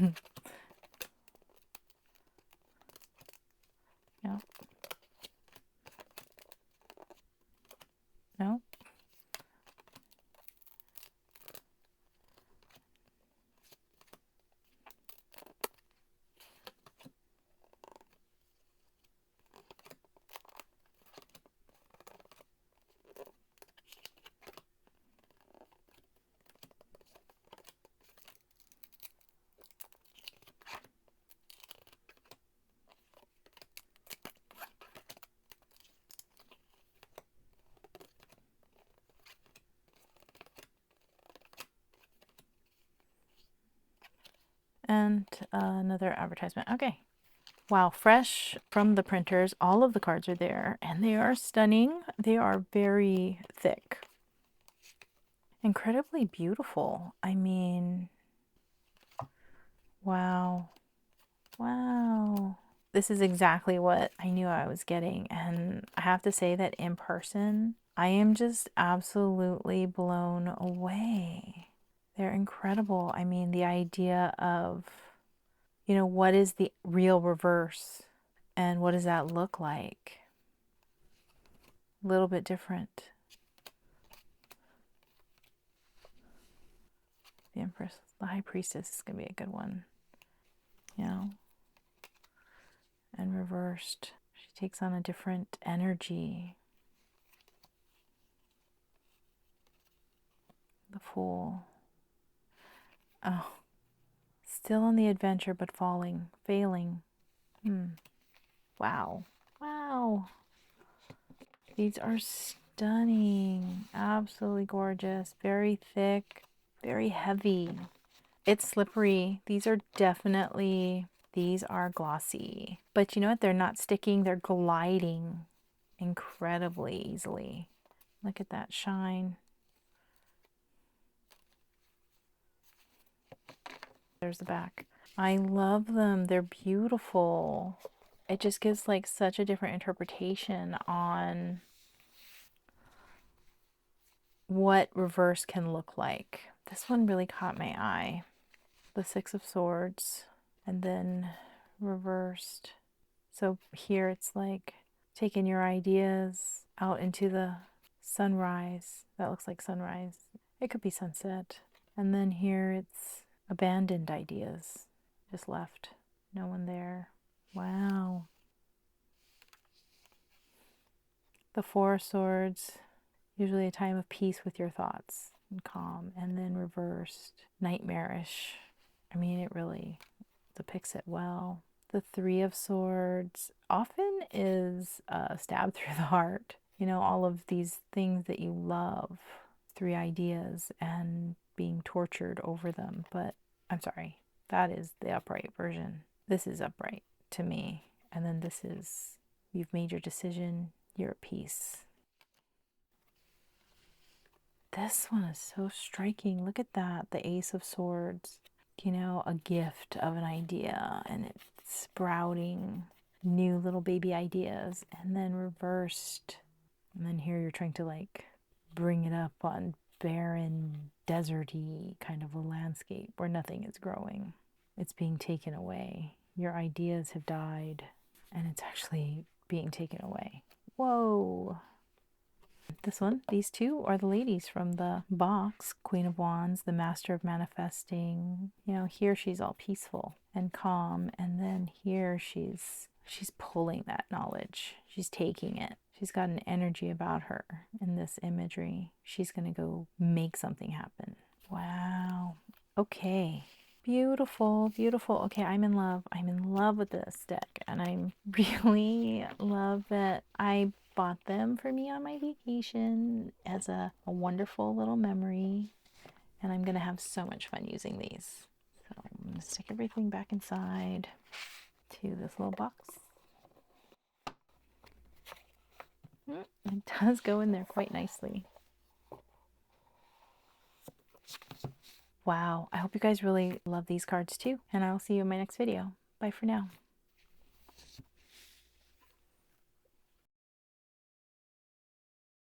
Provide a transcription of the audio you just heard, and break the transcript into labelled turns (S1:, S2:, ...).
S1: No. No. And another advertisement. Okay. Wow, fresh from the printers. All of the cards are there, and they are stunning. They are very thick. Incredibly beautiful. I mean, wow. Wow. This is exactly what I knew I was getting. And I have to say that in person, I am just absolutely blown away. They're incredible. I mean, the idea of, you know, what is the real reverse and what does that look like? A little bit different. The Empress, the High Priestess is going to be a good one. You know, and reversed. She takes on a different energy. The Fool. Oh, still on the adventure, but failing. Wow. Wow. These are stunning. Absolutely gorgeous. Very thick, very heavy. It's slippery. These are glossy. But you know what? They're not sticking. They're gliding incredibly easily. Look at that shine. There's the back. I love them. They're beautiful. It just gives like such a different interpretation on what reverse can look like. This one really caught my eye. The Six of Swords and then reversed. So here it's like taking your ideas out into the sunrise. That looks like sunrise. It could be sunset. And then here it's abandoned ideas. Just left. No one there. Wow. The Four of Swords, usually a time of peace with your thoughts and calm, and then reversed, nightmarish. I mean, it really depicts it well. The Three of Swords often is stabbed through the heart. You know, all of these things that you love, three ideas, and being tortured over them. But I'm sorry, that is the upright version. This is upright to me. And then this is, you've made your decision, you're at peace. This one is so striking. Look at that, the Ace of Swords. You know, a gift of an idea and it's sprouting new little baby ideas, and then reversed. And then here you're trying to like bring it up on barren, deserty kind of a landscape where nothing is growing. It's being taken away. Your ideas have died and it's actually being taken away. Whoa. This one, these two are the ladies from the box. Queen of Wands, the Master of Manifesting. You know, here she's all peaceful and calm, and then here she's pulling that knowledge. She's taking it. She's got an energy about her in this imagery. She's going to go make something happen. Wow. Okay. Beautiful, beautiful. Okay, I'm in love. I'm in love with this deck, and I really love that I bought them for me on my vacation as a wonderful little memory, and I'm gonna have so much fun using these. So I'm gonna stick everything back inside to this little box. It does go in there quite nicely. Wow, I hope you guys really love these cards too, and I'll see you in my next video. Bye for now.